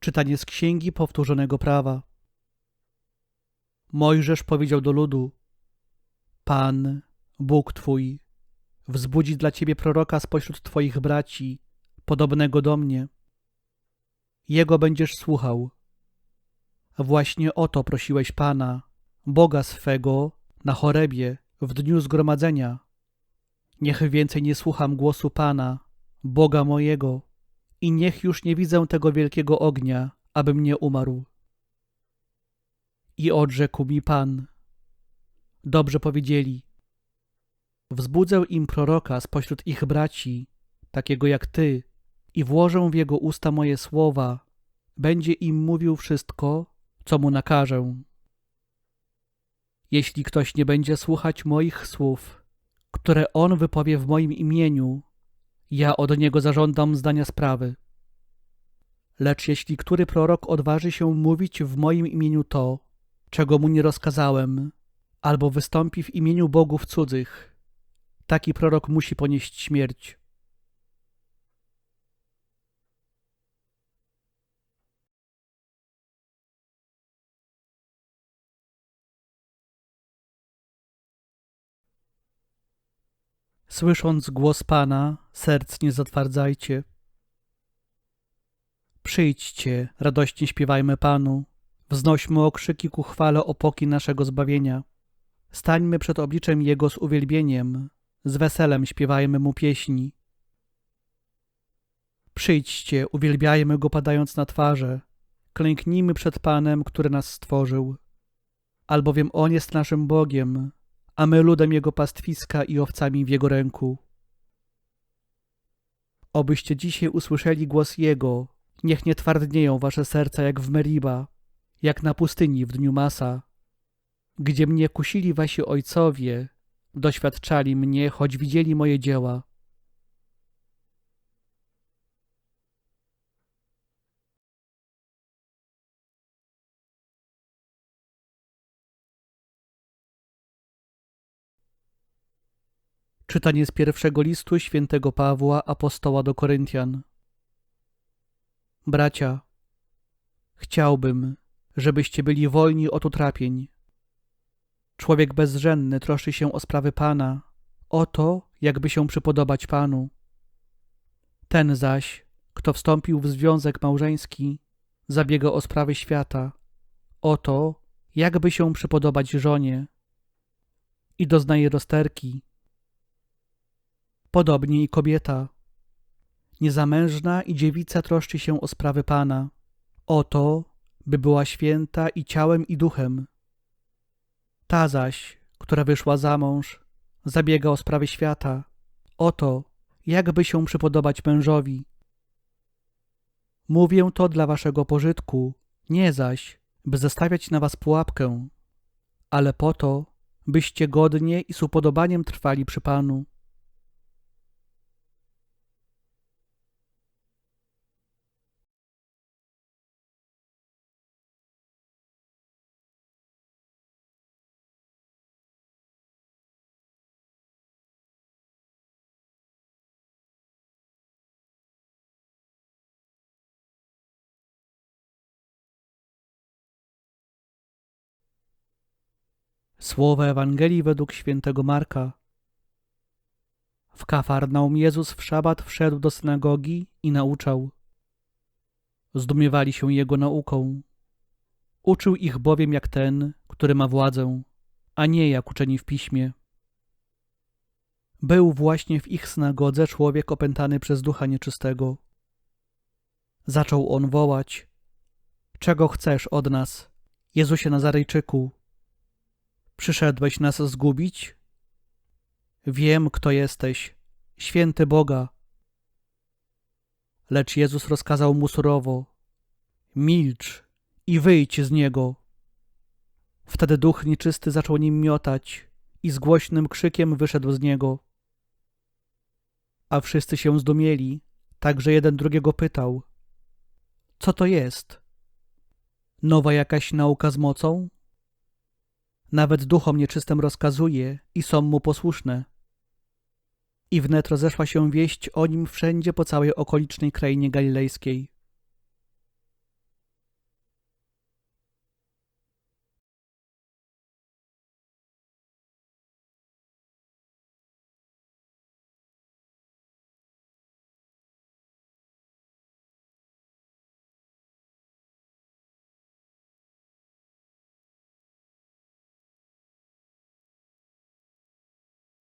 Czytanie z Księgi Powtórzonego Prawa. Mojżesz powiedział do ludu: Pan, Bóg twój, wzbudzi dla ciebie proroka spośród twoich braci, podobnego do mnie. Jego będziesz słuchał. Właśnie o to prosiłeś Pana, Boga swego, na Chorebie, w dniu zgromadzenia. Niech więcej nie słucham głosu Pana, Boga mojego, i niech już nie widzę tego wielkiego ognia, abym nie umarł. I odrzekł mi Pan: Dobrze powiedzieli. Wzbudzę im proroka spośród ich braci, takiego jak ty, i włożę w jego usta moje słowa. Będzie im mówił wszystko, co mu nakażę. Jeśli ktoś nie będzie słuchać moich słów, które on wypowie w moim imieniu, ja od niego zażądam zdania sprawy. Lecz jeśli który prorok odważy się mówić w moim imieniu to, czego mu nie rozkazałem, albo wystąpi w imieniu bogów cudzych, taki prorok musi ponieść śmierć. Słysząc głos Pana, serc nie zatwardzajcie. Przyjdźcie, radośnie śpiewajmy Panu, wznośmy okrzyki ku chwale opoki naszego zbawienia. Stańmy przed obliczem Jego z uwielbieniem, z weselem śpiewajmy Mu pieśni. Przyjdźcie, uwielbiajmy Go padając na twarze, klęknijmy przed Panem, który nas stworzył. Albowiem On jest naszym Bogiem, a my ludem Jego pastwiska i owcami w Jego ręku. Obyście dzisiaj usłyszeli głos Jego, niech nie twardnieją wasze serca jak w Meriba, jak na pustyni w dniu Masa, gdzie mnie kusili wasi ojcowie, doświadczali mnie, choć widzieli moje dzieła. Czytanie z pierwszego listu świętego Pawła, apostoła do Koryntian. Bracia, chciałbym, żebyście byli wolni od utrapień. Człowiek bezżenny troszczy się o sprawy Pana, o to, jakby się przypodobać Panu. Ten zaś, kto wstąpił w związek małżeński, zabiega o sprawy świata, o to, jakby się przypodobać żonie, i doznaje rozterki. Podobnie i kobieta, niezamężna i dziewica troszczy się o sprawy Pana, o to, by była święta i ciałem i duchem. Ta zaś, która wyszła za mąż, zabiega o sprawy świata, o to, jakby się przypodobać mężowi. Mówię to dla waszego pożytku, nie zaś, by zastawiać na was pułapkę, ale po to, byście godnie i z upodobaniem trwali przy Panu. Słowa Ewangelii według świętego Marka. W Kafarnaum Jezus w szabat wszedł do synagogi i nauczał. Zdumiewali się Jego nauką. Uczył ich bowiem jak ten, który ma władzę, a nie jak uczeni w piśmie. Był właśnie w ich synagodze człowiek opętany przez ducha nieczystego. Zaczął on wołać: Czego chcesz od nas, Jezusie Nazarejczyku? Przyszedłeś nas zgubić? Wiem, kto jesteś, święty Boga. Lecz Jezus rozkazał mu surowo: Milcz i wyjdź z niego. Wtedy duch nieczysty zaczął nim miotać i z głośnym krzykiem wyszedł z niego. A wszyscy się zdumieli, tak że jeden drugiego pytał: Co to jest? Nowa jakaś nauka z mocą? Nawet duchom nieczystym rozkazuje i są mu posłuszne. I wnet rozeszła się wieść o nim wszędzie po całej okolicznej krainie galilejskiej.